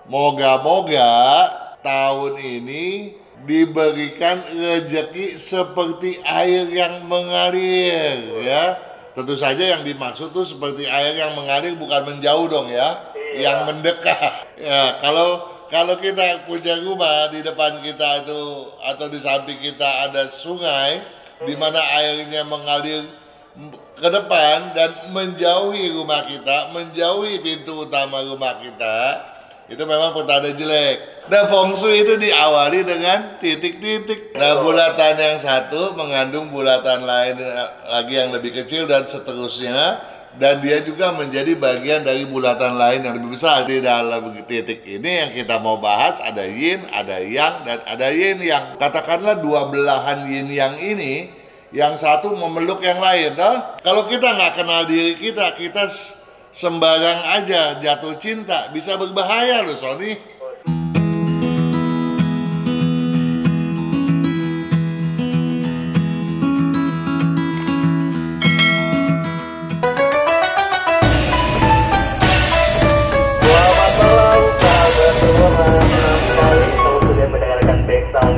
Moga-moga tahun ini diberikan rezeki seperti air yang mengalir ya. Tentu saja yang dimaksud tuh seperti air yang mengalir bukan menjauh dong ya, yang mendekat. Ya, kalau kita punya rumah di depan kita itu atau di samping kita ada sungai di mana airnya mengalir ke depan dan menjauhi rumah kita, menjauhi pintu utama rumah kita, itu memang pertanda jelek. Nah, feng shui itu diawali dengan titik-titik. Nah, bulatan yang satu mengandung bulatan lain lagi yang lebih kecil dan seterusnya. Dan dia juga menjadi bagian dari bulatan lain yang lebih besar. Di dalam titik ini yang kita mau bahas ada yin, ada yang, dan ada yin yang. Katakanlah dua belahan yin yang ini, yang satu memeluk yang lain. Nah, kalau kita nggak kenal diri kita sembarang aja jatuh cinta, bisa berbahaya loh, Sony.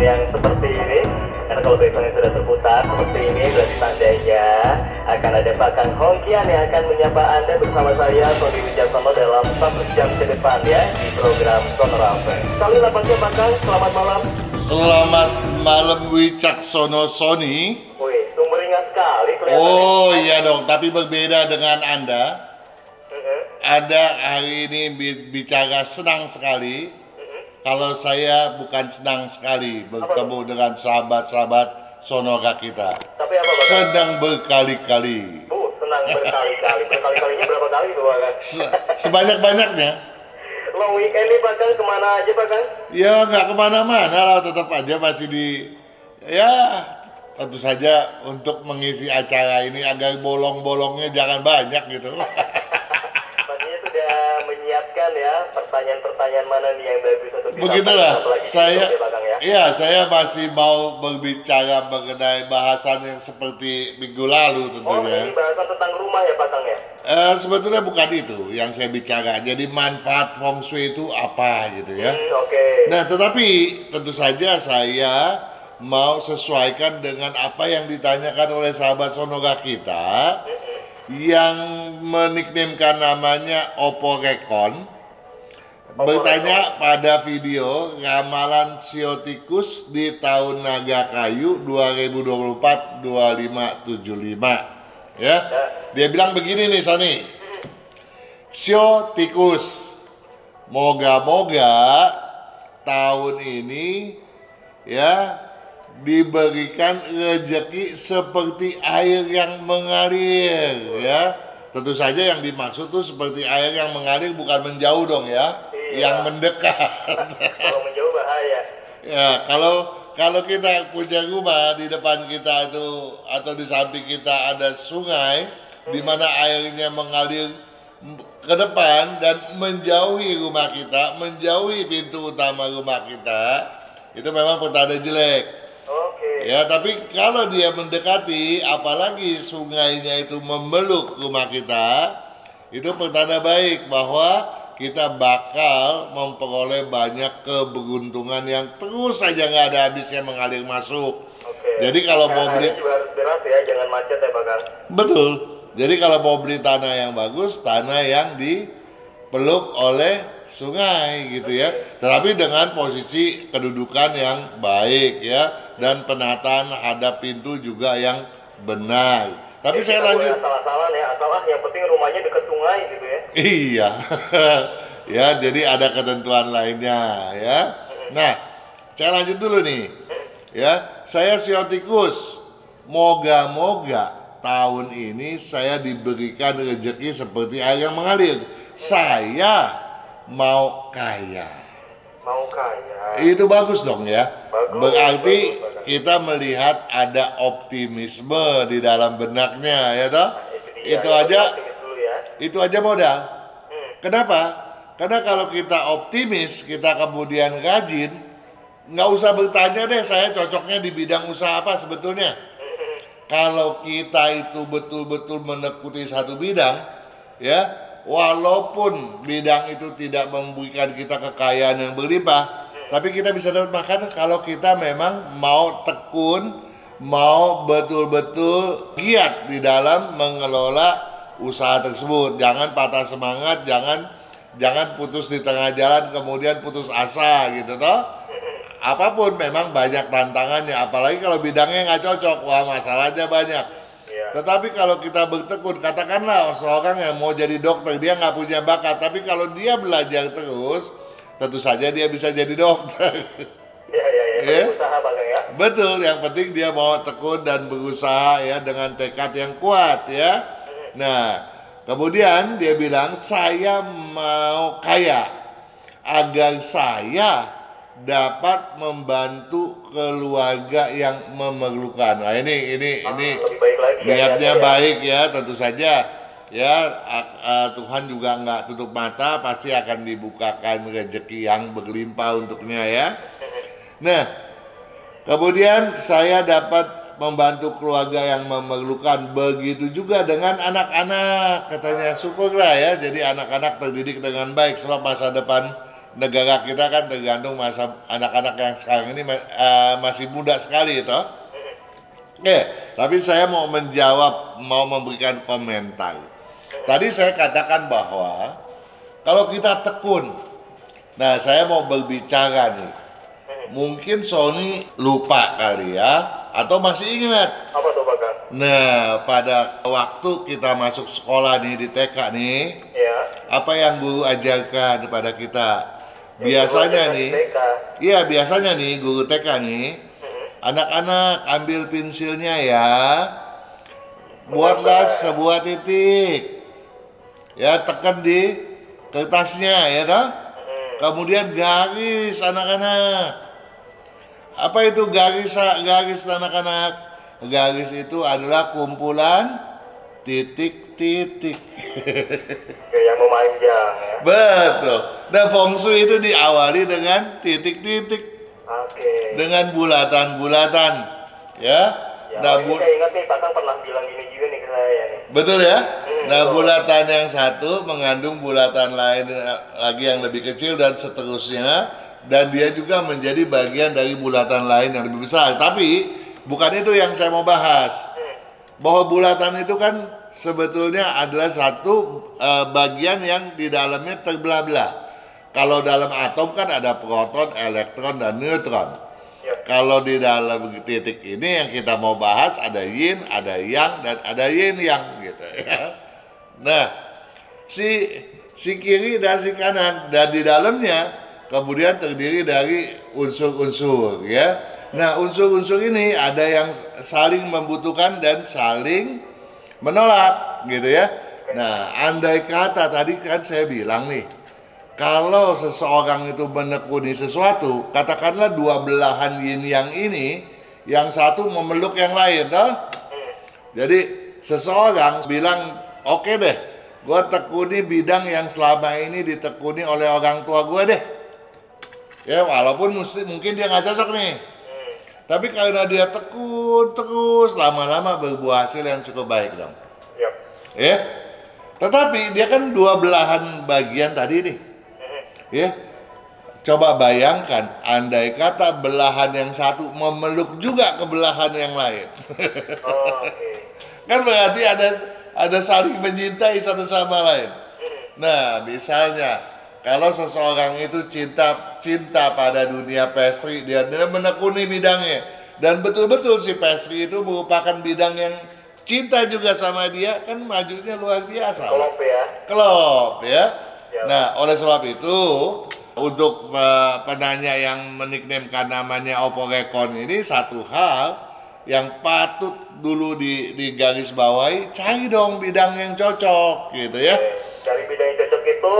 Yang seperti ini, karena kalau backsoundnya sudah terputar seperti ini berarti tandanya akan ada Pakang Hongkian yang akan menyapa Anda bersama saya Sony Wijaksono dalam 1 jam ke depan ya di program Sonora FM. Kali lapangnya Pakang, selamat malam. Selamat malam Wijaksono Sony. Wih, sumringah sekali kelihatannya. Oh iya dong, tapi berbeda dengan Anda. Anda hari ini bicara senang sekali. Kalau saya bukan senang sekali bertemu dengan sahabat-sahabat Sonora kita. Tapi apa Bang? Sedang berkali-kali. Senang berkali-kali. Berkali-kalinya berapa kali tuh Bang? Sebanyak-banyaknya. Long weekend nih Bang, kemana aja Bang? Ya nggak kemana-mana lah, tetap aja masih tentu saja untuk mengisi acara ini agar bolong-bolongnya jangan banyak gitu. Pastinya sudah menyiapkan ya pertanyaan-pertanyaan mana nih yang bagus untuk kita. Begitulah, saya masih mau berbicara mengenai bahasan yang seperti minggu lalu tentunya. Ini bahasan tentang rumah ya Pak Kang ya? Sebetulnya bukan itu yang saya bicara. Jadi manfaat feng shui itu apa gitu ya. Nah, tetapi tentu saja saya mau sesuaikan dengan apa yang ditanyakan oleh sahabat Sonora kita yang meniknamkan namanya Oppo Recon. Bertanya pada video ramalan siotikus di tahun naga kayu 2024-2575 ya. Dia bilang begini nih Sony, siotikus, moga-moga tahun ini ya diberikan rezeki seperti air yang mengalir ya. Tentu saja yang dimaksud tuh seperti air yang mengalir bukan menjauh dong ya, yang mendekat. Kalau menjauh bahaya. Ya, kalau kita punya rumah di depan kita itu atau di samping kita ada sungai di mana airnya mengalir ke depan dan menjauhi rumah kita, menjauhi pintu utama rumah kita, itu memang pertanda jelek. Ya, tapi kalau dia mendekati, apalagi sungainya itu memeluk rumah kita, itu pertanda baik bahwa kita bakal memperoleh banyak keberuntungan yang terus saja nggak ada habisnya mengalir masuk. Jadi kalau mau beli juga harus berat ya, jangan macet ya Pak Kang. Betul. Jadi kalau mau beli tanah yang bagus, tanah yang dipeluk oleh sungai gitu ya. Tetapi dengan posisi kedudukan yang baik ya, dan penataan hadap pintu juga yang benar. Tapi saya lanjut. Salah-salah ya, asal yang penting rumahnya dekat sungai gitu ya. Iya. Ya, jadi ada ketentuan lainnya ya. Nah, saya lanjut dulu nih. Ya, saya siotikus. Moga-moga tahun ini saya diberikan rezeki seperti air yang mengalir. Saya mau kaya. Mau kaya. Itu bagus dong ya. Berarti bagus. kita melihat ada optimisme di dalam benaknya ya toh. Itu aja modal. Kenapa? Karena kalau kita optimis, kita kemudian rajin, nggak usah bertanya deh saya cocoknya di bidang usaha apa sebetulnya. Kalau kita itu betul-betul menekuti satu bidang, ya walaupun bidang itu tidak memberikan kita kekayaan yang berlimpah, tapi kita bisa dapat makan kalau kita memang mau tekun, mau betul-betul giat di dalam mengelola usaha tersebut. Jangan patah semangat, jangan putus di tengah jalan kemudian putus asa gitu toh. Apapun memang banyak tantangannya, apalagi kalau bidangnya nggak cocok, wah masalahnya banyak. Tetapi kalau kita bertekun, katakanlah seorang yang mau jadi dokter, dia nggak punya bakat, tapi kalau dia belajar terus, tentu saja dia bisa jadi dokter. Ya. Usaha Bagong ya. Betul, yang penting dia mau tekun dan berusaha ya dengan tekad yang kuat ya. Nah, kemudian dia bilang, saya mau kaya agar saya dapat membantu keluarga yang memerlukan. Nah, ini Lebih baik lagi niatnya baik ya, tentu saja ya. Tuhan juga nggak tutup mata, pasti akan dibukakan rezeki yang berlimpah untuknya ya. Nah, kemudian saya dapat membantu keluarga yang memerlukan, begitu juga dengan anak-anak, katanya. Syukurlah ya, jadi anak-anak terdidik dengan baik, sebab masa depan negara kita kan tergantung masa anak-anak yang sekarang ini masih muda sekali itu. Tapi saya mau menjawab, mau memberikan komentar. Tadi saya katakan bahwa kalau kita tekun, nah saya mau berbicara nih. Mungkin Sony lupa kali ya, atau masih ingat. Apa tuh Bagong? Nah, pada waktu kita masuk sekolah nih di TK nih, Ya. apa yang guru ajarkan kepada kita? Biasanya nih, iya biasanya nih guru TK nih, anak-anak ambil pensilnya ya, buatlah sebuah titik, ya tekan di kertasnya ya toh, kemudian garis anak-anak. Apa itu garis anak-anak? Garis itu adalah kumpulan titik-titik. Yang memanjang ya. Betul. Dan feng shui itu diawali dengan titik-titik. Oke. Dengan bulatan-bulatan. Ya. Nah, saya ingat nih Bagong pernah bilang gini juga nih ke saya nih. betul ya? Nah, bulatan yang satu mengandung bulatan lain lagi yang lebih kecil dan seterusnya. Dan dia juga menjadi bagian dari bulatan lain yang lebih besar. Tapi bukan itu yang saya mau bahas. Bahwa bulatan itu kan sebetulnya adalah satu bagian yang di dalamnya terbelah-belah. Kalau dalam atom kan ada proton, elektron, dan neutron. Kalau di dalam titik ini yang kita mau bahas ada yin, ada yang, dan ada yin yang gitu ya. Nah, si kiri dan si kanan, dan di dalamnya kemudian terdiri dari unsur-unsur ya. Nah, unsur-unsur ini ada yang saling membutuhkan dan saling menolak gitu ya. Nah, andai kata tadi kan saya bilang nih, kalau seseorang itu menekuni sesuatu, katakanlah dua belahan yin yang ini, yang satu memeluk yang lain toh. Jadi seseorang bilang, oke deh, gue tekuni bidang yang selama ini ditekuni oleh orang tua gue deh. Ya, walaupun mungkin dia nggak cocok nih. Tapi karena dia tekun terus, lama-lama berbuah hasil yang cukup baik dong. Ya. Tetapi dia kan dua belahan bagian tadi nih. Ya. Coba bayangkan, andai kata belahan yang satu memeluk juga ke belahan yang lain. Kan berarti ada saling mencintai satu sama lain. Nah, misalnya kalau seseorang itu cinta pada dunia pastry, dia menekuni bidangnya, dan betul-betul si pastry itu merupakan bidang yang cinta juga sama dia, kan majunya luar biasa. Klop ya. Nah, oleh sebab itu untuk penanya yang meniknamekan namanya Oppo Recon ini, satu hal yang patut dulu di garis bawahi, cari dong bidang yang cocok gitu ya. Cari bidang yang cocok itu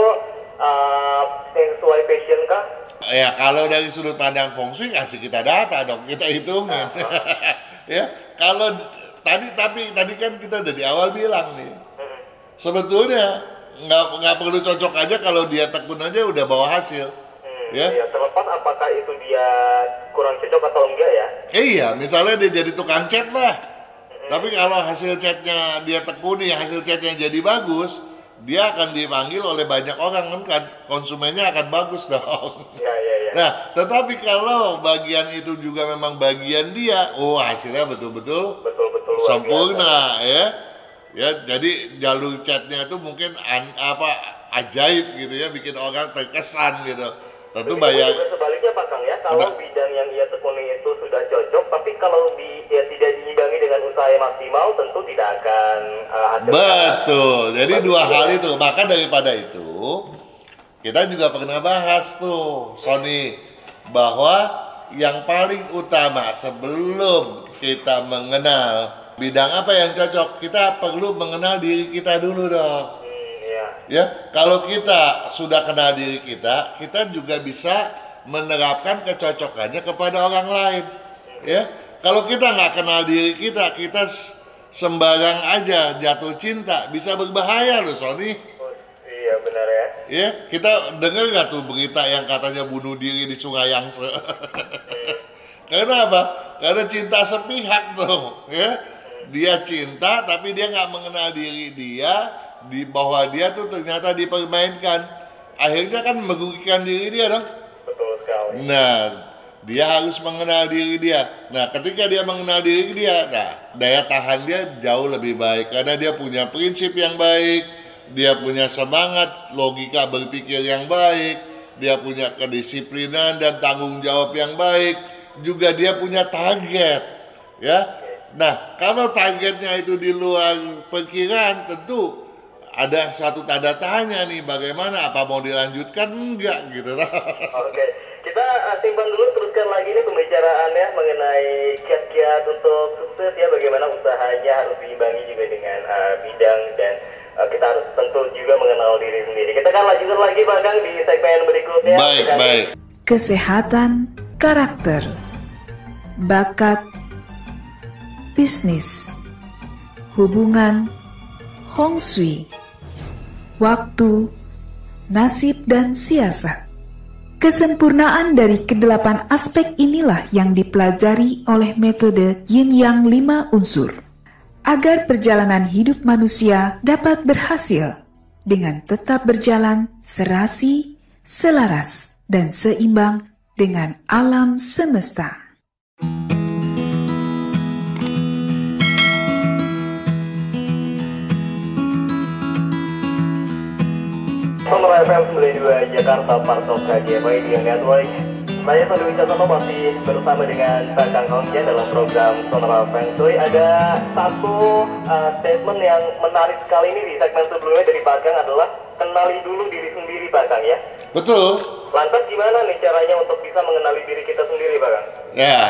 yang sesuai passion kah? Ya, kalau dari sudut pandang feng shui kasih kita data dong, kita hitungin. Ya, kalau tadi kan kita udah di awal bilang nih, sebetulnya nggak perlu cocok aja, kalau dia tekun aja udah bawa hasil. Ya, terlepas apakah itu dia kurang cocok atau enggak ya. Iya, misalnya dia jadi tukang cat lah. Tapi kalau hasil catnya dia tekuni, hasil catnya jadi bagus, dia akan dipanggil oleh banyak orang kan, konsumennya akan bagus dong. Iya, iya, iya. Nah, tetapi kalau bagian itu juga memang bagian dia, oh hasilnya betul-betul Betul-betul luar sempurna ya. Ya, jadi jalur chatnya itu mungkin ajaib gitu ya, bikin orang terkesan gitu. Tentu Begitu bayar. juga sebaliknya Pak Kang ya, kalau bidang yang ia tekuni itu sudah cocok, tapi kalau tidak diimbangi dengan usaha yang maksimal, tentu tidak akan hasil. Betul. Jadi dua hal itu. Maka daripada itu, kita juga pernah bahas tuh, Sony, bahwa yang paling utama sebelum kita mengenal bidang apa yang cocok, kita perlu mengenal diri kita dulu dong. Iya. Ya, kalau kita sudah kenal diri kita, kita juga bisa menerapkan kecocokannya kepada orang lain. Ya, kalau kita nggak kenal diri kita, kita sembarang aja jatuh cinta, bisa berbahaya loh, Sony. Oh, iya benar ya. Ya, kita dengar nggak tuh berita yang katanya bunuh diri di Sungai Yangtze? Karena apa? Karena cinta sepihak tuh, ya. Dia cinta, tapi dia nggak mengenal diri dia, di bahwa dia tuh ternyata dipermainkan. Akhirnya kan merugikan diri dia dong. Betul sekali. Nah, dia harus mengenal diri dia. Nah, ketika dia mengenal diri dia, nah, daya tahan dia jauh lebih baik karena dia punya prinsip yang baik, dia punya semangat, logika berpikir yang baik, dia punya kedisiplinan dan tanggung jawab yang baik, juga dia punya target, ya. Nah, kalau targetnya itu di luar perkiraan, tentu ada satu tanda tanya nih, bagaimana, apa mau dilanjutkan enggak gitu. Oke, kita simpan dulu, teruskan lagi nih pembicaraannya mengenai kiat-kiat untuk sukses ya, bagaimana usahanya harus diimbangi juga dengan bidang dan kita harus tentu juga mengenal diri sendiri. Kita akan lanjutkan lagi Pak Kang di segmen berikutnya. Baik. Kesehatan, karakter, bakat, bisnis, hubungan, Hong Shui, waktu, nasib, dan siasat. Kesempurnaan dari kedelapan aspek inilah yang dipelajari oleh metode Yin Yang 5 unsur, agar perjalanan hidup manusia dapat berhasil dengan tetap berjalan serasi, selaras, dan seimbang dengan alam semesta. Sonora FM 92 Jakarta, part of KG Radio Network. Saya Tony Wicaksono masih bersama dengan Pak Kang Hongkian dalam program Sonora Feng Shui. Ada satu statement yang menarik sekali ini di segmen sebelumnya dari Pak Kang adalah kenali dulu diri sendiri Pak Kang ya. Betul. Lantas gimana nih caranya untuk bisa mengenali diri kita sendiri Pak Kang? Ya,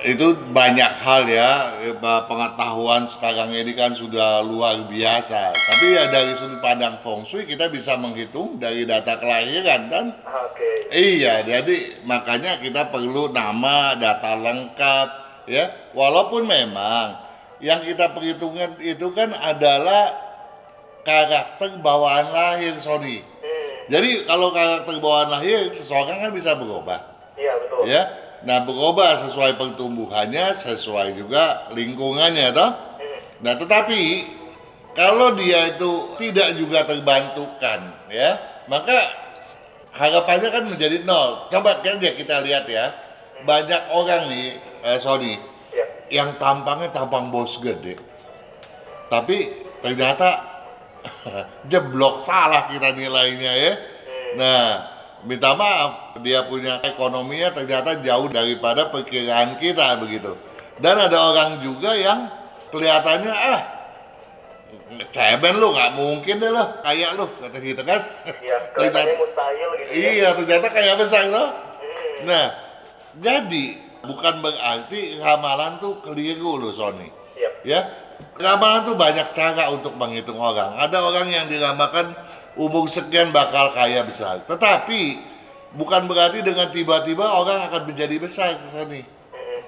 itu banyak hal ya, pengetahuan sekarang ini kan sudah luar biasa. Tapi ya dari sudut pandang Feng Shui kita bisa menghitung dari data kelahiran kan. Oke. Iya, jadi makanya kita perlu nama, data lengkap ya. Walaupun memang yang kita perhitungkan itu kan adalah karakter bawaan lahir, Sony. Jadi kalau karakter bawaan lahir seseorang kan bisa berubah. Iya, betul. Ya. Nah, berubah sesuai pertumbuhannya, sesuai juga lingkungannya, toh. Nah, tetapi kalau dia itu tidak juga terbantukan, ya, maka harapannya kan menjadi nol. Coba kan ya kita lihat ya, banyak orang nih, Sony, Ya. yang tampangnya tampang bos gede, tapi ternyata jeblok, salah kita nilainya ya. Nah, minta maaf, dia punya ekonominya ternyata jauh daripada perkiraan kita begitu. Dan ada orang juga yang kelihatannya ceben lu, nggak mungkin deh lo kayak lu, kata gitu kan. Iya, kelihatannya mustahil gitu ya. Iya, ternyata kayak besar loh. Nah, jadi bukan berarti ramalan tuh keliru loh, Sony. Iya. Ya, ramalan tuh banyak cara untuk menghitung orang. Ada orang yang diramalkan umur sekian bakal kaya besar. Tetapi bukan berarti dengan tiba-tiba orang akan menjadi besar, Sony.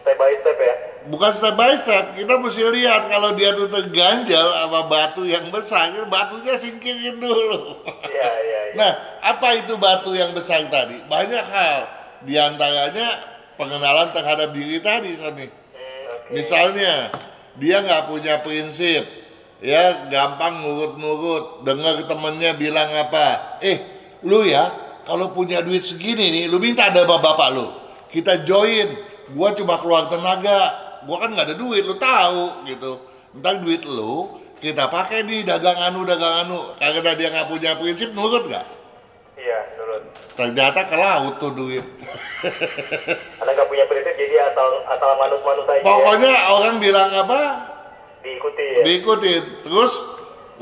Step by step ya. Bukan step by step. Kita mesti lihat kalau dia tuh terganjal sama batu yang besar, batunya singkirin dulu. Iya. Nah, apa itu batu yang besar tadi? Banyak hal. Di antaranya pengenalan terhadap diri tadi, Sony. Oke. Misalnya, dia nggak punya prinsip, ya gampang nurut-nurut, dengar temennya bilang apa, lu ya kalau punya duit segini nih, lu minta ada bapak lu, kita join, gua cuma keluar tenaga, gua kan nggak ada duit, lu tahu gitu, entar duit lu kita pakai di dagang anu, karena dia nggak punya prinsip, nurut nggak? Iya, nurut. Ternyata ke laut tuh duit. Karena nggak punya prinsip, jadi asal manut-manut aja. Pokoknya orang bilang apa? Diikuti ya? Diikutin. Terus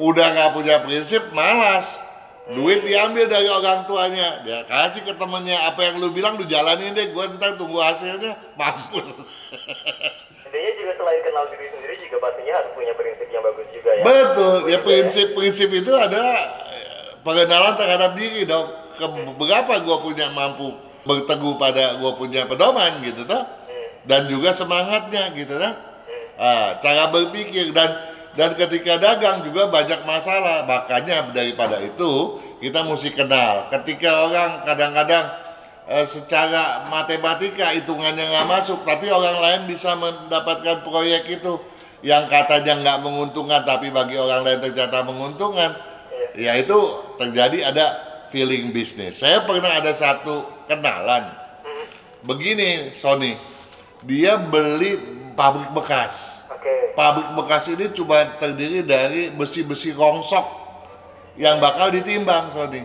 udah nggak punya prinsip, malas. Duit diambil dari orang tuanya, dia kasih ke temennya, apa yang lu bilang lu jalanin deh, gua ntar tunggu hasilnya, mampus. Intinya juga selain kenal diri sendiri juga pastinya harus punya prinsip yang bagus juga ya. Betul, ya prinsip itu adalah pengenalan terhadap diri dong. Berapa gua punya mampu berteguh pada gua punya pedoman gitu toh, dan juga semangatnya gitu toh. Cara berpikir dan ketika dagang juga banyak masalah, makanya daripada itu kita mesti kenal. Ketika orang kadang-kadang secara matematika hitungannya nggak masuk, tapi orang lain bisa mendapatkan proyek itu yang katanya nggak menguntungkan, tapi bagi orang lain ternyata menguntungkan, ya itu terjadi ada feeling bisnis. Saya pernah ada satu kenalan, begini Sony, dia beli pabrik bekas. Pabrik bekas ini cuma terdiri dari besi-besi rongsok yang bakal ditimbang, Sony.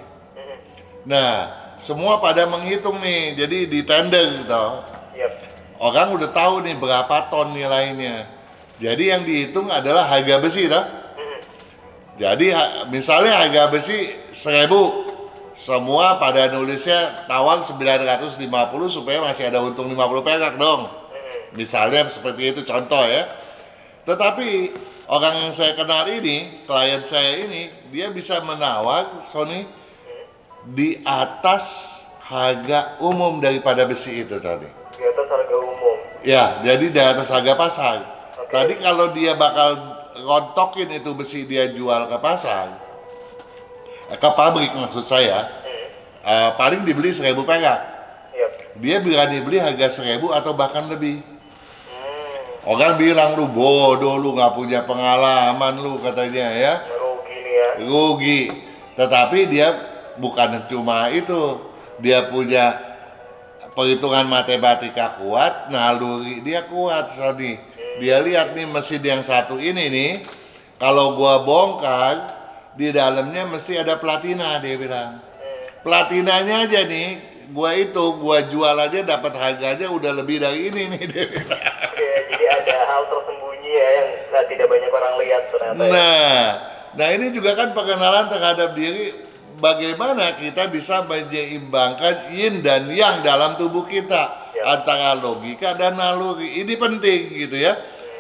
Nah, semua pada menghitung nih, jadi di tender gitu. Orang udah tahu nih berapa ton nilainya. Jadi yang dihitung adalah harga besi toh. Jadi misalnya harga besi 1.000, semua pada nulisnya tawang 950 supaya masih ada untung 50 perak dong. Misalnya seperti itu contoh ya. Tetapi orang yang saya kenal ini, klien saya ini, dia bisa menawar Sony di atas harga umum daripada besi itu tadi. Di atas harga umum? Ya, jadi di atas harga pasar. Tadi kalau dia bakal rontokin itu besi dia jual ke pasar, ke pabrik maksud saya, paling dibeli 1.000 perak. Dia berani beli harga 1.000 atau bahkan lebih. Orang bilang lu bodoh, lu nggak punya pengalaman lu katanya ya. Rugi nih ya. Rugi. Tetapi dia bukan cuma itu, dia punya perhitungan matematika kuat, naluri dia kuat, Sony. Dia lihat nih mesin yang satu ini nih, kalau gua bongkar di dalamnya mesti ada platina, dia bilang. Platinanya aja nih, gua jual aja dapat harganya udah lebih dari ini nih, dia bilang. Jadi ada hal tersembunyi ya yang tidak banyak orang lihat ternyata. Nah ini juga kan pengenalan terhadap diri. Bagaimana kita bisa menyeimbangkan yin dan yang dalam tubuh kita, antara logika dan naluri. Ini penting gitu ya.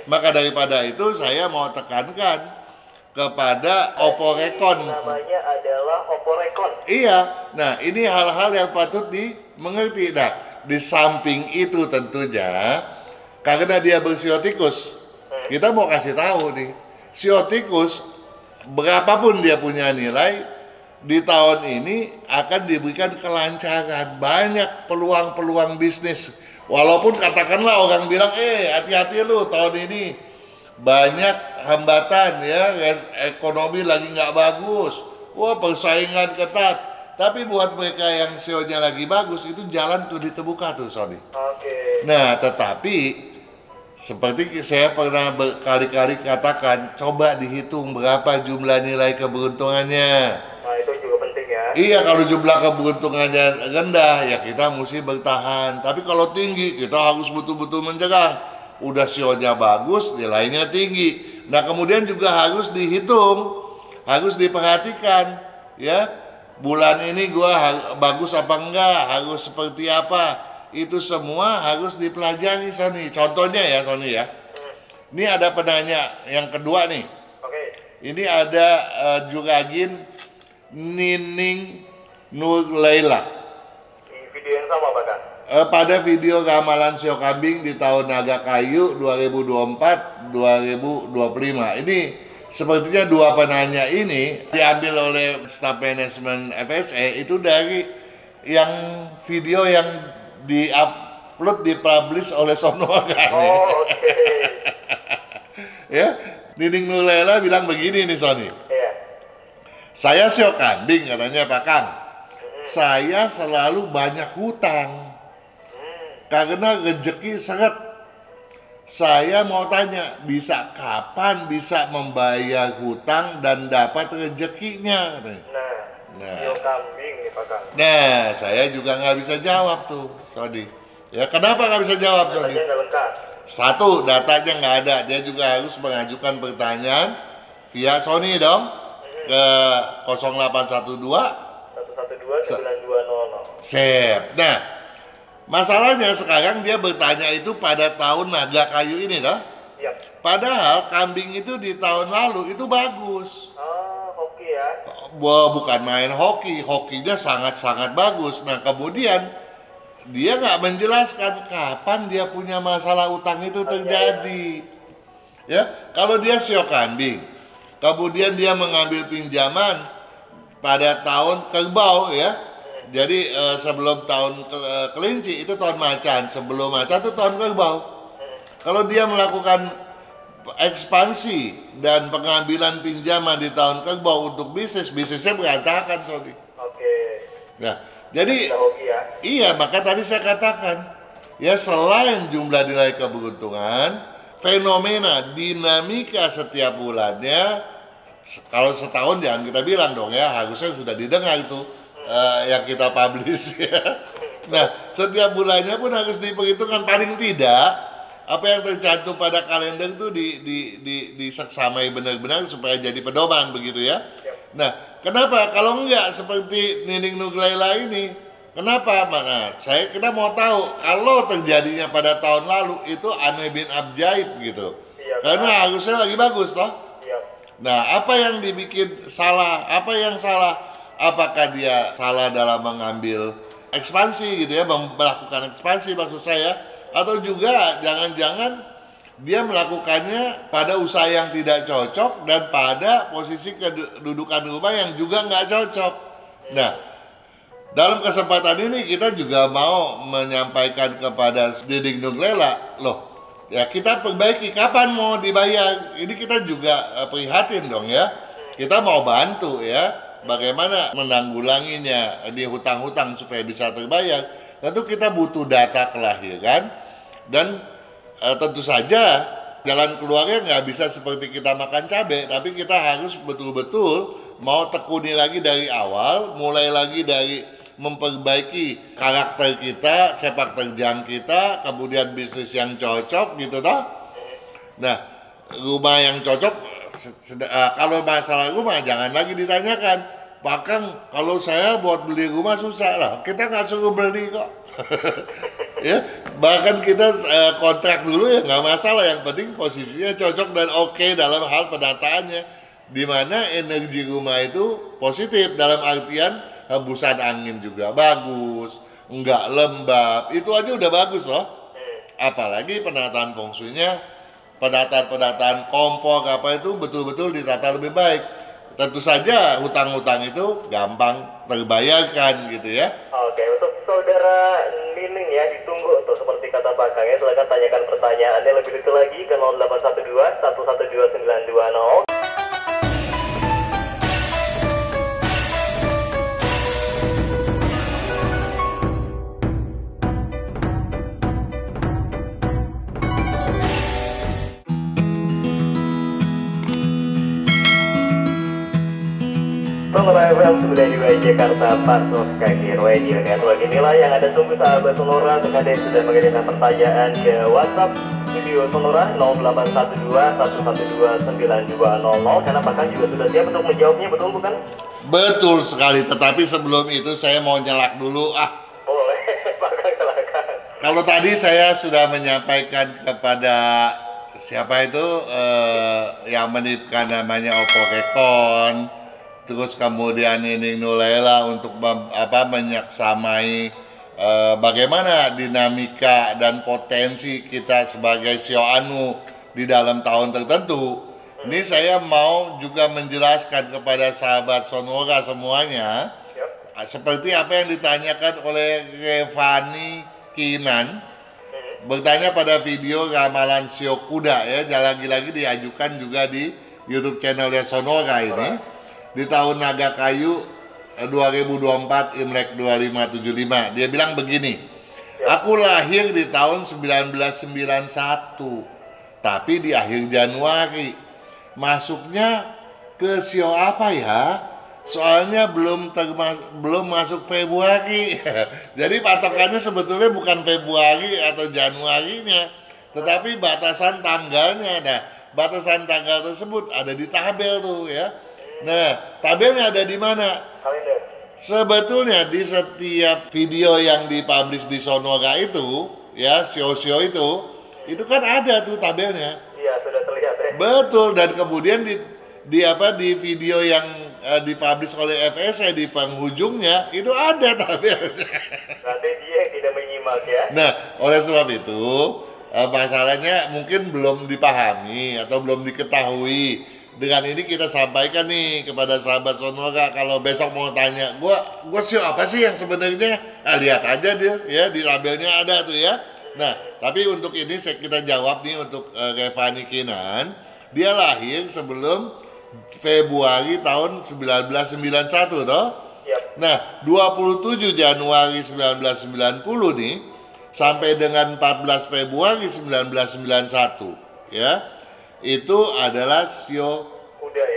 Maka daripada itu saya mau tekankan kepada Oporekon. Namanya adalah Oporekon. Iya. Nah ini hal-hal yang patut dimengerti. Nah di samping itu tentunya karena dia bersiotikus, kita mau kasih tahu nih, siotikus berapapun dia punya nilai, di tahun ini akan diberikan kelancaran, banyak peluang-peluang bisnis. Walaupun katakanlah orang bilang, hati-hati lu tahun ini banyak hambatan ya, ekonomi lagi nggak bagus, wah persaingan ketat. Tapi buat mereka yang sionya lagi bagus, itu jalan tuh ditemukan tuh, Sony. Nah, tetapi seperti saya pernah berkali-kali katakan, coba dihitung berapa jumlah nilai keberuntungannya. Nah itu juga penting ya. Iya, kalau jumlah keberuntungannya rendah, ya kita mesti bertahan. Tapi kalau tinggi, kita harus betul-betul menjelang. Udah sionya bagus, nilainya tinggi. Nah kemudian juga harus dihitung, harus diperhatikan, ya. Bulan ini gua bagus apa enggak, harus seperti apa. Itu semua harus dipelajari, Sony. Contohnya ya, Sony ya. Ini ada penanya yang kedua nih. Ini ada Juragin Nining Nur Laila. Di video yang sama, Pak Kang? Pada video ramalan sio kambing di tahun naga kayu 2024-2025. Ini sepertinya dua penanya ini diambil oleh staf manajemen FSE itu dari yang video yang dipublish oleh Sonoa kan. Oh, oke. Ya. Nining Nulela bilang begini nih Sony. Iya. Saya sio kambing katanya Pak Kang. Saya selalu banyak hutang. Karena rezeki seret. Saya mau tanya, bisa kapan bisa membayar hutang dan dapat rezekinya? Nah, sio kambing nih Pak Kang. Nah, saya juga nggak bisa jawab tuh, Sony. Ya, kenapa nggak bisa jawab, Sony? Datanya nggak lengkap. Satu, datanya nggak ada. Dia juga harus mengajukan pertanyaan via Sony dong ke 0812 112 9200. Sip. Nah, masalahnya sekarang dia bertanya itu pada tahun naga kayu ini dah. Yap. Padahal kambing itu di tahun lalu itu bagus. Oh, hoki ya. Wah, bukan main hoki, hokinya sangat-sangat bagus. Nah, kemudian dia nggak menjelaskan kapan dia punya masalah utang itu terjadi. Ya, kalau dia sio kambing, kemudian dia mengambil pinjaman pada tahun kerbau ya. Jadi sebelum tahun kelinci itu tahun macan, sebelum macan itu tahun kerbau. Kalau dia melakukan ekspansi dan pengambilan pinjaman di tahun kerbau untuk bisnisnya berantakan, Sony. Oke. Nah, jadi Udah hoki ya. iya, maka tadi saya katakan ya, selain jumlah nilai keberuntungan, fenomena dinamika setiap bulannya, kalau setahun jangan kita bilang dong ya, harusnya sudah didengar itu yang kita publish ya. Nah, setiap bulannya pun harus diperhitungkan, paling tidak apa yang tercantum pada kalender itu diseksamai benar-benar supaya jadi pedoman begitu ya. Nah, kenapa kalau enggak seperti Nining Nulela ini? Kenapa? Mana? Kita mau tahu kalau terjadinya pada tahun lalu itu aneh bin abjaib gitu. Iya, Karena harusnya lagi bagus toh. Iya. Nah, apa yang dibikin salah? Apa yang salah? Apakah dia salah dalam mengambil ekspansi gitu ya, melakukan ekspansi maksud saya, atau juga jangan-jangan dia melakukannya pada usaha yang tidak cocok dan pada posisi kedudukan rumah yang juga nggak cocok. Nah, dalam kesempatan ini kita juga mau menyampaikan kepada Nining Nulela, loh, ya kita perbaiki kapan mau dibayar. Ini kita juga prihatin dong ya. Kita mau bantu ya, bagaimana menanggulanginya di hutang-hutang supaya bisa terbayar. Tentu kita butuh data kelahiran dan tentu saja jalan keluarnya nggak bisa seperti kita makan cabai, tapi kita harus betul-betul mau tekuni lagi dari awal, mulai lagi dari memperbaiki karakter kita, sepak terjang kita, kemudian bisnis yang cocok gitu toh. Nah, rumah yang cocok, kalau masalah rumah jangan lagi ditanyakan, Pak Kang, kalau saya buat beli rumah susah lah, kita nggak suruh beli kok. Ya, bahkan kita kontrak dulu ya nggak masalah, yang penting posisinya cocok dan oke dalam hal penataannya, di mana energi rumah itu positif dalam artian hembusan angin juga bagus, nggak lembab, itu aja udah bagus loh. Apalagi penataan feng shui-nya, penataan kompor apa itu betul-betul ditata lebih baik. Tentu saja hutang-hutang itu gampang terbayarkan gitu ya. Oke, untuk saudara Nining ya, ditunggu untuk seperti kata Pak Kang ya, silakan tanyakan pertanyaannya lebih detail lagi ke 0812 112 920. Sonora FM 92 Jakarta, Pasos Kaki Radio Network. Inilah yang Anda tunggu sahabat Sonora. Untuk Anda yang sudah mengirimkan pertanyaan ke WhatsApp Studio Sonora 0812 112 9200, karena Pak Kang juga sudah siap untuk menjawabnya, betul bukan? Betul sekali, tetapi sebelum itu saya mau nyelak dulu. Boleh, Pak Kang, silakan. Kalau tadi saya sudah menyampaikan kepada siapa itu yang menitipkan namanya Oppo Rekon, terus kemudian Nining Nulela untuk menyaksamai bagaimana dinamika dan potensi kita sebagai Sio Anu di dalam tahun tertentu. Ini saya mau juga menjelaskan kepada sahabat Sonora semuanya, seperti apa yang ditanyakan oleh Revani Kinan. bertanya pada video ramalan Shio Kuda ya, lagi-lagi diajukan juga di YouTube channelnya Sonora ini di tahun Naga Kayu 2024 Imlek 2575. Dia bilang begini, aku lahir di tahun 1991, tapi di akhir Januari. Masuknya ke Shio apa ya? Soalnya belum masuk Februari. Jadi patokannya sebetulnya bukan Februari atau Januarinya, tetapi batasan tanggalnya. Nah, batasan tanggal tersebut ada di tabel tuh ya. Nah, tabelnya ada di mana? Kalender. Sebetulnya di setiap video yang dipublish di Sonora itu, ya, Shio itu kan ada tuh tabelnya. Iya, sudah terlihat ya. Betul, dan kemudian di video yang dipublish oleh FSC di penghujungnya itu ada tabelnya. Berarti dia yang tidak menyimak ya. Nah, oleh sebab itu masalahnya mungkin belum dipahami atau belum diketahui. Dengan ini kita sampaikan nih kepada sahabat Sonora, kalau besok mau tanya, gua Shio apa sih yang sebenarnya? Lihat aja dia ya, di tabelnya ada tuh ya. Nah, tapi untuk ini kita jawab nih untuk Revani Kinan, dia lahir sebelum Februari tahun 1991 toh. Yep. Nah, 27 Januari 1990 nih sampai dengan 14 Februari 1991 ya. Itu adalah Shio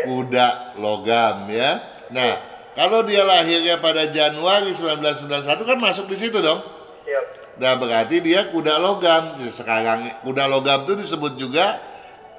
Kuda logam ya. Nah, kalau dia lahirnya pada Januari 1991 kan masuk di situ dong. Yep. Nah, berarti dia kuda logam. Sekarang kuda logam itu disebut juga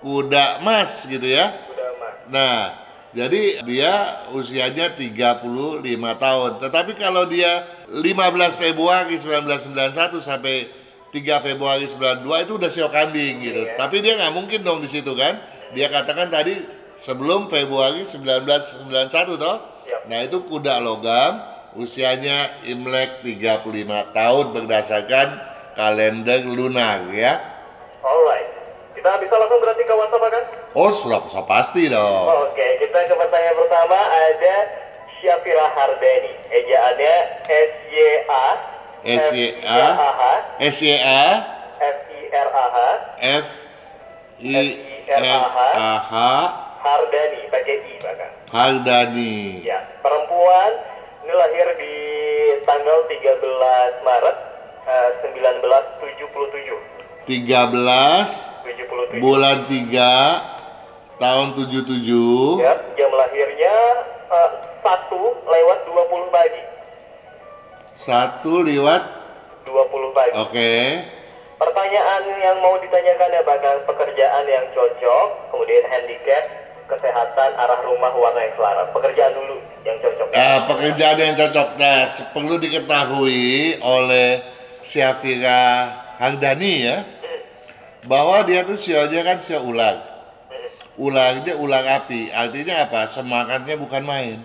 kuda emas gitu ya. Kuda emas. Nah, jadi dia usianya 35 tahun. Tetapi kalau dia 15 Februari 1991 sampai 3 Februari 92 itu udah Shio kambing gitu. Iya. Tapi dia nggak mungkin dong di situ kan. Dia katakan tadi sebelum Februari 1991 toh. Yep. Nah, itu kuda logam, usianya Imlek 35 tahun berdasarkan kalender lunar ya. Alright. Kita bisa langsung berarti ke WhatsApp kan? Oh, sudah pasti dong. Oke, kita ke pertanyaan pertama ada Syafira Hardeni. Ejaannya SYA SYA FIRAH Hardani, pakai I bahkan. Hardani. Ya, perempuan ini lahir di tanggal 13 Maret 1977. 13 bulan 3 tahun 77. Ya, jam lahirnya 1:20 pagi. 1:20 pagi. Oke. Pertanyaan yang mau ditanyakan ya bahkan pekerjaan yang cocok, kemudian handicap, kesehatan, arah rumah, warna yang selaras. Pekerjaan dulu yang cocok. Pekerjaan yang cocok. Nah, perlu diketahui oleh Syafira Hardani ya, bahwa dia tuh Shio-nya kan Shio ular. Ularnya ular api. Artinya apa? Semangatnya bukan main.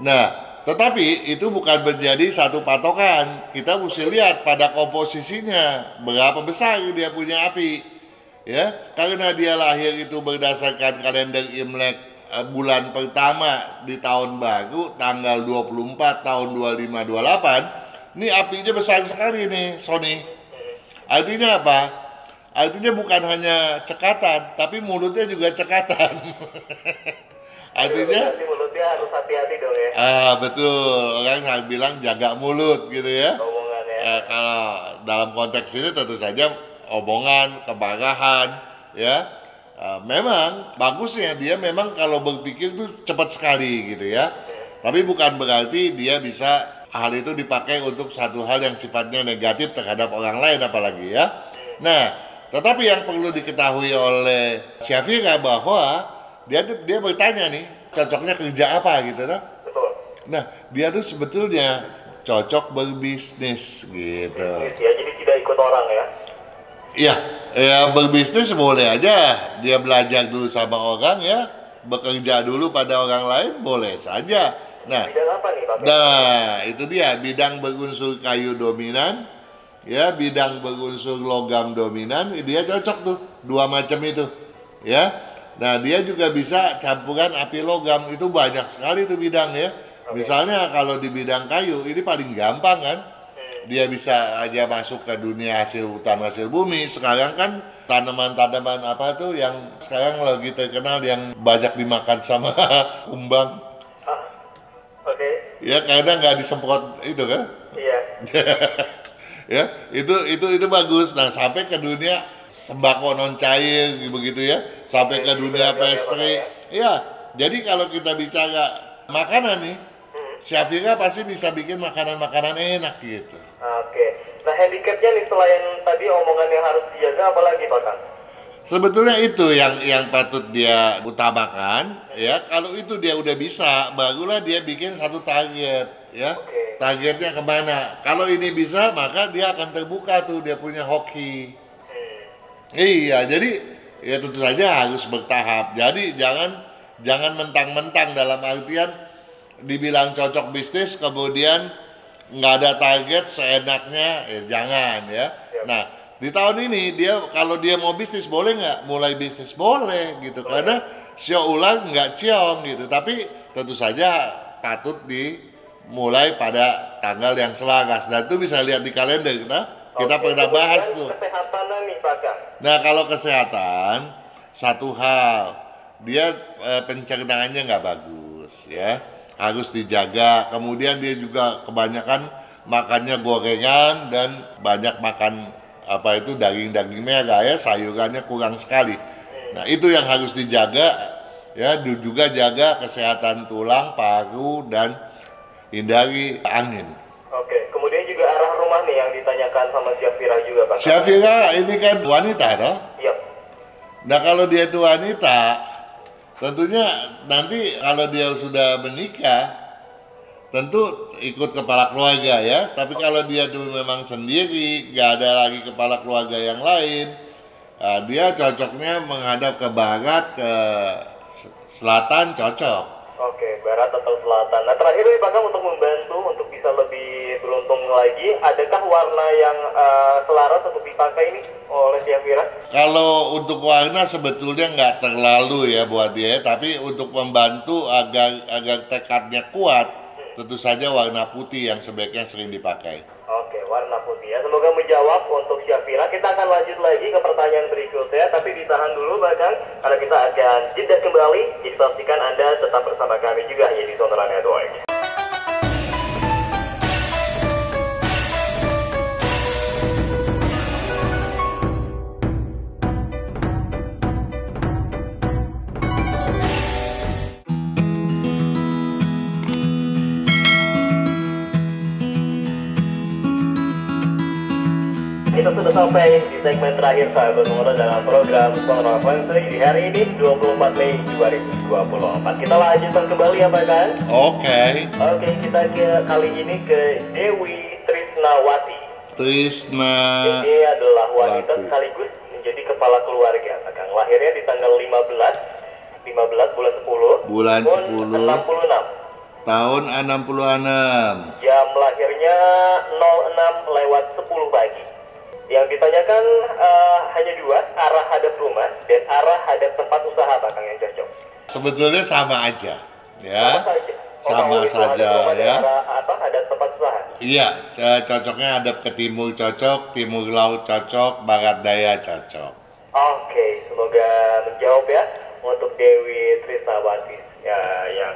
Nah, tetapi itu bukan menjadi satu patokan. Kita mesti lihat pada komposisinya, berapa besar dia punya api. Ya, karena dia lahir itu berdasarkan kalender Imlek bulan pertama di tahun baru tanggal 24 tahun 2528. Ini apinya besar sekali nih, Sony. Artinya apa? Artinya bukan hanya cekatan, tapi mulutnya juga cekatan. Artinya mulutnya harus hati-hati dong ya. Betul, orang bilang jaga mulut gitu ya. Omongannya. Kalau dalam konteks ini tentu saja omongan, kemarahan ya. Memang bagusnya dia memang kalau berpikir tuh cepat sekali gitu ya. Tapi bukan berarti dia bisa hal itu dipakai untuk satu hal yang sifatnya negatif terhadap orang lain apalagi ya. Nah, tetapi yang perlu diketahui oleh Syafira bahwa dia bertanya nih, cocoknya kerja apa gitu kan? Betul. Nah, dia tuh sebetulnya cocok berbisnis gitu. Ya, jadi tidak ikut orang ya. Iya, ya berbisnis boleh aja. Dia belajar dulu sama orang ya, bekerja dulu pada orang lain boleh saja. Nah, bidang apa nih, Pak? Nah, itu dia bidang berunsur kayu dominan, ya bidang berunsur logam dominan, dia cocok tuh dua macam itu, ya. Nah, dia juga bisa campuran api logam, itu banyak sekali tuh bidang ya. Misalnya kalau di bidang kayu ini paling gampang kan, dia bisa aja masuk ke dunia hasil hutan, hasil bumi. Sekarang kan tanaman-tanaman apa tuh yang sekarang lagi terkenal yang banyak dimakan sama kumbang. Oke. Ya karena nggak disemprot itu kan. Iya. Ya itu bagus. Nah sampai ke dunia sembako non cair begitu ya, sampai ke dunia pastry. Ya jadi kalau kita bicara makanan nih, Syafira pasti bisa bikin makanan-makanan enak gitu. Oke. Nah handicapnya nih selain tadi omongan yang harus dijaga, apa lagi Pak Kang? Sebetulnya itu yang patut dia utamakan ya. Kalau itu dia udah bisa, barulah dia bikin satu target ya. Oke. Targetnya kemana? Kalau ini bisa, maka dia akan terbuka tuh dia punya hoki. Iya, jadi ya tentu saja harus bertahap. Jadi jangan mentang-mentang dalam artian dibilang cocok bisnis kemudian nggak ada target seenaknya, ya jangan ya. Nah di tahun ini dia kalau dia mau bisnis boleh nggak mulai bisnis boleh gitu karena show ulang nggak ciong gitu. Tapi tentu saja patut dimulai pada tanggal yang selaras dan itu bisa lihat di kalender kita pernah bahas tuh. Kesehatan nih Pak Kang. Nah kalau kesehatan satu hal dia pencernaannya nggak bagus ya, harus dijaga. Kemudian dia juga kebanyakan makannya gorengan dan banyak makan apa itu daging-daging merah ya, sayurannya kurang sekali. Nah itu yang harus dijaga ya, juga jaga kesehatan tulang, paru dan hindari angin. Oke, kemudian juga arah rumah nih yang ditanyakan sama Syafira juga Pak. Syafira ini kan wanita toh? Iya. Nah kalau dia itu wanita, tentunya nanti kalau dia sudah menikah, tentu ikut kepala keluarga ya. Tapi kalau dia itu memang sendiri, nggak ada lagi kepala keluarga yang lain, dia cocoknya menghadap ke barat, ke selatan cocok. Oke, barat atau selatan. Nah terakhir nih Pak Kang, untuk membantu untuk bisa lebih beruntung lagi, adakah warna yang selaras untuk dipakai ini oleh Syafira? Kalau untuk warna sebetulnya nggak terlalu ya buat dia, tapi untuk membantu agar tekadnya kuat, tentu saja warna putih yang sebaiknya sering dipakai. Oke, warna putih ya. Semoga menjawab untuk Syafira. Kita akan lanjut lagi ke pertanyaan berikutnya, tapi ditahan dulu bahkan karena kita akan jeda kembali. Dipastikan Anda tetap bersama kami juga ya di Sonora Network. Kita sudah sampai di segmen terakhir sahabat Sonora dalam program Sonora Fantri di hari ini 24 Mei 2024. Kita lanjutkan kembali ya Pak Kang. Oke. Oke, kita kali ini ke Dewi Trisnawati. Ini adalah wanita sekaligus menjadi kepala keluarga Pak Kang. Lahirnya di tanggal 15 bulan 10 bulan 10 66 tahun 66. Jam lahirnya 06:10 pagi. Yang ditanyakan hanya dua, arah hadap rumah dan arah hadap tempat usaha Pak Kang yang cocok. Sebetulnya sama aja, ya. Sama saja ya. Hadap tempat usaha. Iya, cocoknya hadap ke timur cocok, timur laut cocok, barat daya cocok. Oke, semoga menjawab ya untuk Dewi Trisnawati ya, yang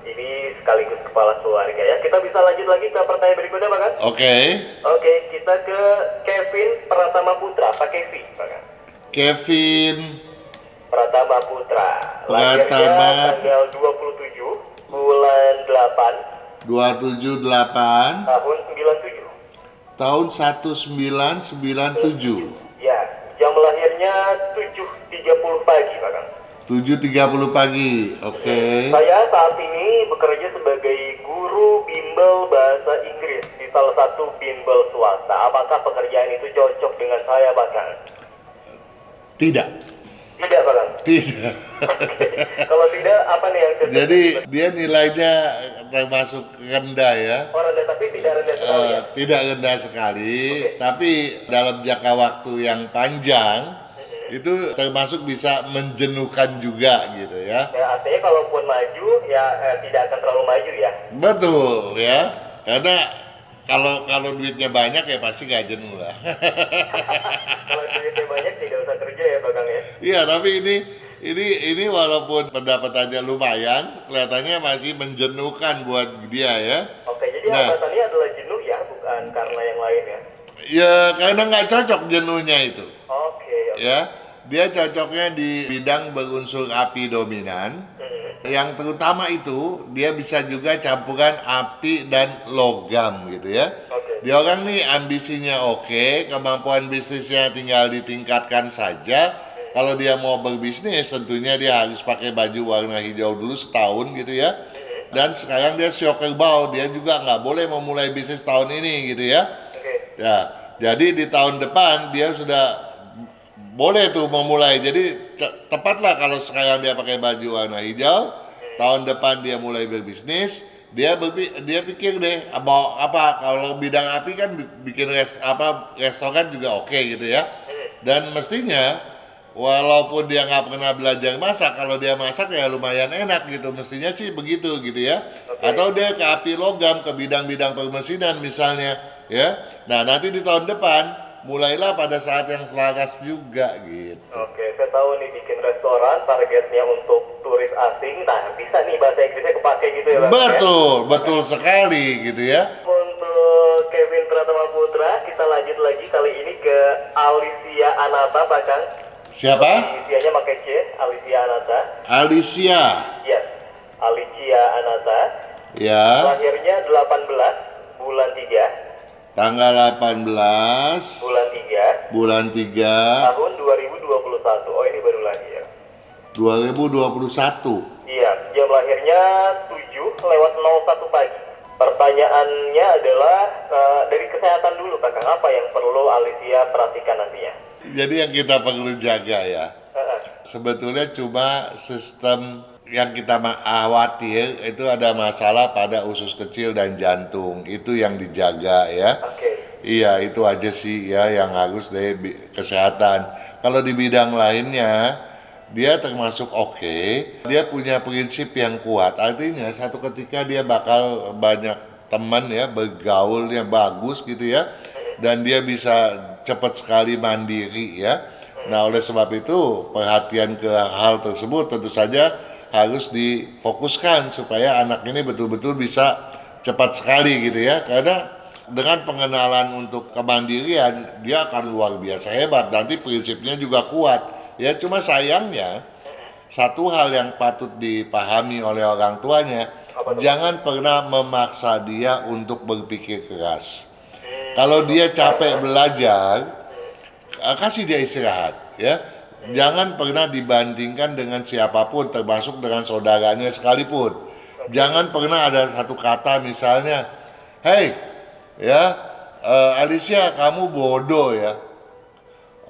ini sekaligus kepala keluarga ya. Kita bisa lanjut lagi ke pertanyaan berikutnya Pak Kang. Oke. Oke, kita ke Kevin Pratama Putra, Pak Kevin Pak Kang. Kevin Pratama Putra. Lahirnya Pratama tanggal 27 bulan 8 278 tahun 97. tahun 1997. Ya, jam lahirnya 7:30 pagi Pak Kang. 7.30 pagi. Oke. Saya saat ini bekerja sebagai guru bimbel bahasa Inggris di salah satu bimbel swasta. Apakah pekerjaan itu cocok dengan saya Pak Kang? Tidak. Tidak Pak Kang? Tidak. Kalau tidak, apa nih yang cocok? Jadi dia nilainya termasuk rendah ya. Oh rendah, tapi tidak rendah sekali ya? Tidak rendah sekali, tapi dalam jangka waktu yang panjang itu termasuk bisa menjenuhkan juga gitu ya. Ya artinya kalaupun maju ya tidak akan terlalu maju ya. Betul ya, karena kalau duitnya banyak ya pasti nggak jenuh lah. Kalau duitnya banyak tidak usah kerja ya Bakang ya. Iya, tapi ini walaupun pendapatannya lumayan, kelihatannya masih menjenuhkan buat dia ya. Oke, jadi Nah, alasannya adalah jenuh ya, bukan karena yang lain ya. ya karena nggak cocok jenuhnya itu. Oke. Ya, dia cocoknya di bidang berunsur api dominan. Yang terutama itu dia bisa juga campuran api dan logam gitu ya. Oke. Dia orang nih ambisinya oke, kemampuan bisnisnya tinggal ditingkatkan saja. Kalau dia mau berbisnis tentunya dia harus pakai baju warna hijau dulu setahun gitu ya. Dan sekarang dia shock kerbau, dia juga nggak boleh memulai bisnis tahun ini gitu ya. Oke. Ya, jadi di tahun depan dia sudah boleh tuh memulai. Jadi tepatlah kalau sekarang dia pakai baju warna hijau, tahun depan dia mulai berbisnis, dia pikir deh mau apa, kalau bidang api kan bikin restoran juga oke gitu ya. Dan mestinya walaupun dia nggak pernah belajar masak, kalau dia masak ya lumayan enak gitu, mestinya sih begitu gitu ya. Atau dia ke api logam, ke bidang-bidang permesinan misalnya ya. Nah nanti di tahun depan mulailah pada saat yang selaras juga gitu. Oke, saya tahu nih bikin restoran targetnya untuk turis asing. Nah, bisa nih bahasa Inggrisnya kepake gitu ya, Bang? Betul, betul sekali gitu ya. Untuk Kevin Pratama Putra, kita lanjut lagi kali ini ke Alicia Anata, Bakang. Siapa? Inisialnya pakai C, Alicia Anata. Alicia. Yes, Alicia Anata. Ya. Lahirnya 18 bulan 3. Tanggal 18 bulan 3 tahun 2021. Oh, ini baru lagi ya. 2021. Iya, jam lahirnya 7:01 pagi. Pertanyaannya adalah dari kesehatan dulu, Kakak. Apa yang perlu Alicia perhatikan nantinya? Jadi yang kita perlu jaga ya, sebetulnya cuma sistem yang kita khawatir itu ada masalah pada usus kecil dan jantung, itu yang dijaga ya. Oke. Iya, itu aja sih ya yang harus dari kesehatan. Kalau di bidang lainnya dia termasuk oke, dia punya prinsip yang kuat. Artinya satu ketika dia bakal banyak teman ya, bergaulnya bagus gitu ya, dan dia bisa cepat sekali mandiri ya. Nah oleh sebab itu perhatian ke hal tersebut tentu saja harus difokuskan supaya anak ini betul-betul bisa cepat sekali gitu ya. Karena dengan pengenalan untuk kemandirian dia akan luar biasa hebat, nanti prinsipnya juga kuat ya. Cuma sayangnya satu hal yang patut dipahami oleh orang tuanya, jangan pernah memaksa dia untuk berpikir keras. Kalau dia capek belajar, kasih dia istirahat ya. Jangan pernah dibandingkan dengan siapapun, termasuk dengan saudaranya sekalipun. Jangan pernah ada satu kata misalnya, "Hey, ya, Alicia, kamu bodoh ya.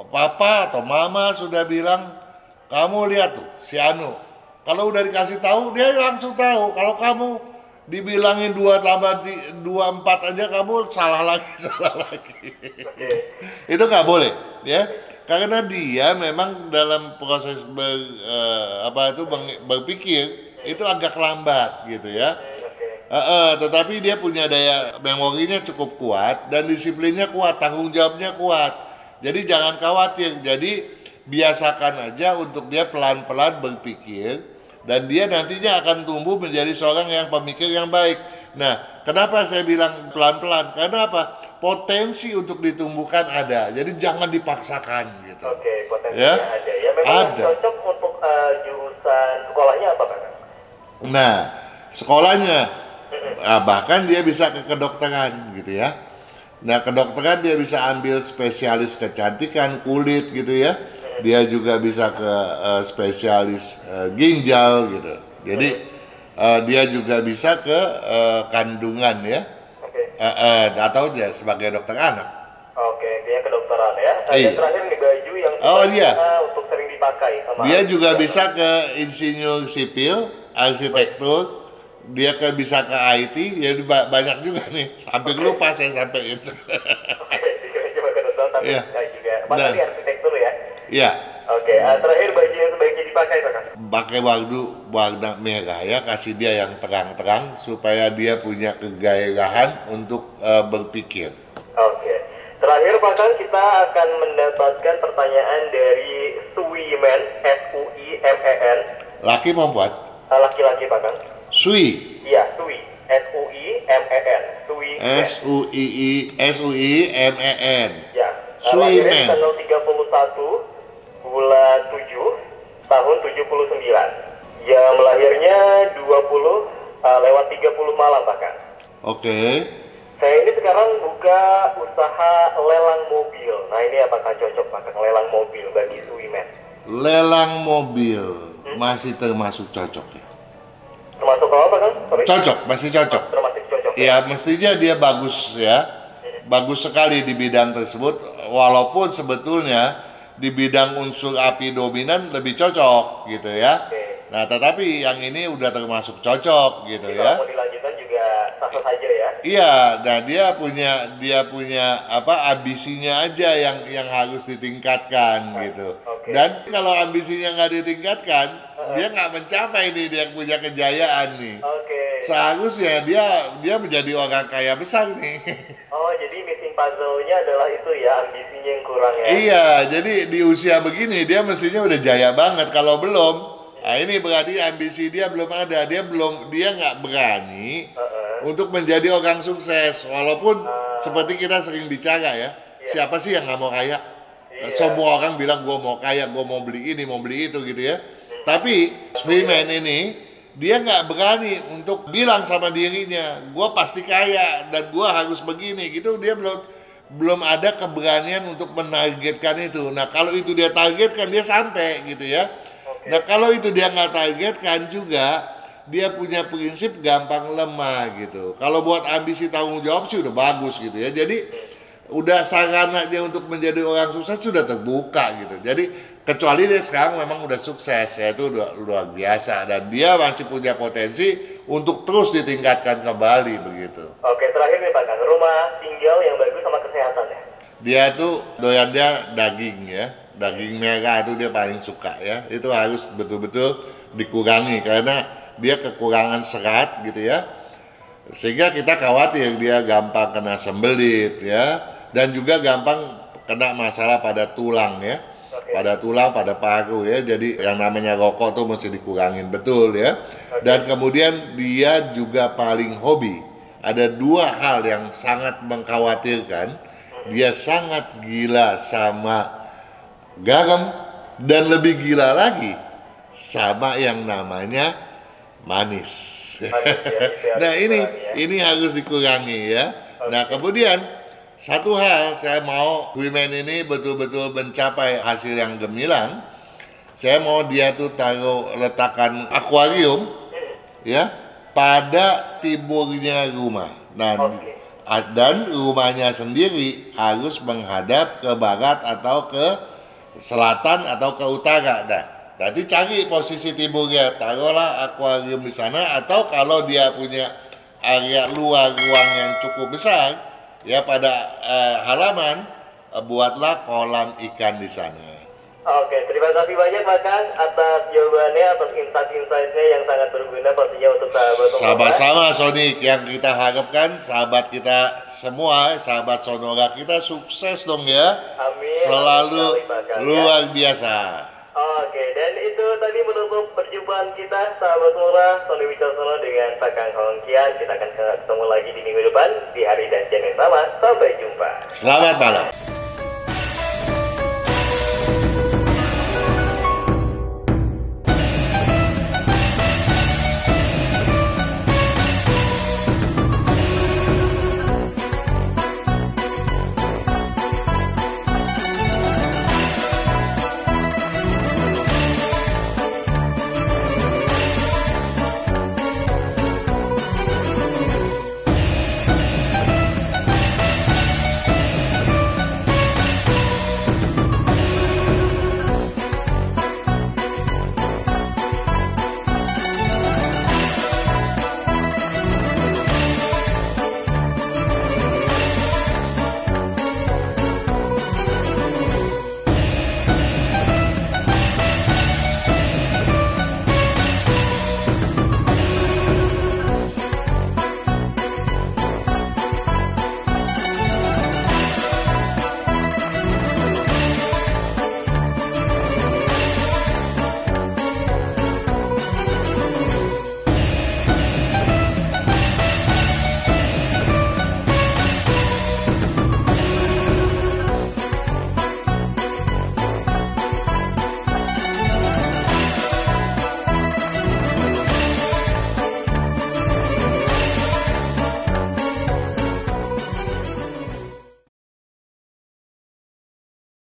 Papa atau mama sudah bilang, kamu lihat tuh si Anu. Kalau udah dikasih tahu, dia langsung tahu. Kalau kamu dibilangin 2 tambah 2 4 aja kamu salah lagi, salah lagi." Itu nggak boleh ya. Karena dia memang dalam proses berpikir itu agak lambat gitu ya. Tetapi dia punya daya memorinya cukup kuat dan disiplinnya kuat, tanggung jawabnya kuat. Jadi jangan khawatir. Jadi biasakan aja untuk dia pelan-pelan berpikir dan dia nantinya akan tumbuh menjadi seorang yang pemikir yang baik. Nah, kenapa saya bilang pelan-pelan? Karena apa? Potensi untuk ditumbuhkan ada, jadi jangan dipaksakan gitu. Oke, potensinya ya? ada ya. Memang Ada. cocok untuk jurusan sekolahnya apa, Pak? Nah, sekolahnya, bahkan dia bisa ke kedokteran gitu ya. Nah, kedokteran dia bisa ambil spesialis kecantikan kulit gitu ya. Dia juga bisa ke spesialis ginjal gitu. Jadi dia juga bisa ke kandungan ya. Atau dia sebagai dokter anak. Oke, dia kedokteran ya. Iya. Yang terakhir nih baju yang untuk sering dipakai sama dia juga bisa ke insinyur sipil, arsitektur, dia bisa ke IT, ya banyak juga nih. Hampir lupa saya sampai itu. Oke, cuma kedokteran tapi juga. Mana di arsitektur ya? Iya. Oke, terakhir baju yang sebaiknya dipakai Pak? Pakai warna merah ya, kasih dia yang terang-terang supaya dia punya kegairahan untuk berpikir. Oke. Terakhir Pak Kang, kita akan mendapatkan pertanyaan dari Suimen, S-U-I-M-E-N. Laki perempuan? Laki-laki Pak Kang. Sui. Iya, Sui. S-U-I-M-E-N. Sui. S-U-I-M-E-N. Ya. Suimen. Lahirnya tanggal 31 bulan 7 tahun 79. Jam lahirnya 20 lewat 30 malam Pak Kang. Oke. Saya ini sekarang buka usaha lelang mobil. Nah ini apakah cocok Pak Kang, lelang mobil bagi Suimen? Lelang mobil masih termasuk cocok ya? Termasuk apa Pak Kang? Sorry? Cocok, masih cocok. Termasuk cocok Ya mestinya dia bagus ya, bagus sekali di bidang tersebut. Walaupun sebetulnya di bidang unsur api dominan lebih cocok gitu ya. Oke. Nah tetapi yang ini udah termasuk cocok gitu Jadi ya. kalau mau dilanjutkan juga sah saja ya. Iya, nah dia punya apa ambisinya aja yang harus ditingkatkan gitu. Oke. Dan kalau ambisinya nggak ditingkatkan, dia nggak mencapai nih dia punya kejayaan nih. Oke. Seharusnya dia menjadi orang kaya besar nih. Oh jadi missing puzzle-nya adalah itu ya, ambisinya yang kurang ya. Iya, jadi di usia begini dia mestinya udah jaya banget. Kalau belum, nah ini berarti ambisi dia belum ada. Dia nggak berani untuk menjadi orang sukses. Walaupun seperti kita sering bicara ya, siapa sih yang nggak mau kaya? Semua orang bilang gue mau kaya, gue mau beli ini, mau beli itu gitu ya. Tapi Suimen ini dia nggak berani untuk bilang sama dirinya, gue pasti kaya dan gue harus begini gitu. Dia belum ada keberanian untuk menargetkan itu. Nah kalau itu dia targetkan dia sampai gitu ya. Nah kalau itu dia nggak targetkan juga, dia punya prinsip gampang lemah gitu. Kalau buat ambisi tanggung jawab sih udah bagus gitu ya. Jadi udah sarana dia untuk menjadi orang sukses sudah terbuka gitu. Jadi kecuali dia sekarang memang udah sukses ya, itu luar biasa dan dia masih punya potensi untuk terus ditingkatkan kembali begitu. Oke, terakhir nih Pak Kang, rumah tinggal yang bagus sama kesehatan ya? Dia tuh doyannya daging ya, daging merah itu dia paling suka ya. Itu harus betul-betul dikurangi karena dia kekurangan serat gitu ya. Sehingga kita khawatir dia gampang kena sembelit ya, dan juga gampang kena masalah pada tulang ya. Pada tulang, pada paru ya. Jadi yang namanya rokok tuh mesti dikurangin betul ya. Dan kemudian dia juga paling hobi. Ada dua hal yang sangat mengkhawatirkan. Dia sangat gila sama garam dan lebih gila lagi sama yang namanya manis. Nah ini harus dikurangi ya. Nah kemudian satu hal, saya mau Suimen ini betul-betul mencapai hasil yang gemilang. Saya mau dia tuh letakkan akuarium ya pada timurnya rumah. Nah, dan rumahnya sendiri harus menghadap ke barat atau ke selatan atau ke utara. Nah, nanti cari posisi timurnya, taruhlah akuarium di sana, atau kalau dia punya area luar ruang yang cukup besar ya pada halaman, buatlah kolam ikan di sana. Oke, terima kasih banyak Pak Kang atas jawabannya, atas insight-insightnya yang sangat berguna pastinya untuk sahabat Sonora. Sama-sama Sonic, yang kita harapkan sahabat kita semua, sahabat Sonora kita sukses dong ya. Amin. Selalu Amin sekali, Pak Kang, luar biasa. Oke, dan itu tadi menutup perjumpaan kita sahabat Sonora, Sony Wicaksono dengan Pak Kang Hongkian. Kita akan ketemu lagi di minggu depan di hari dan jam yang sama. Sampai jumpa. Selamat malam.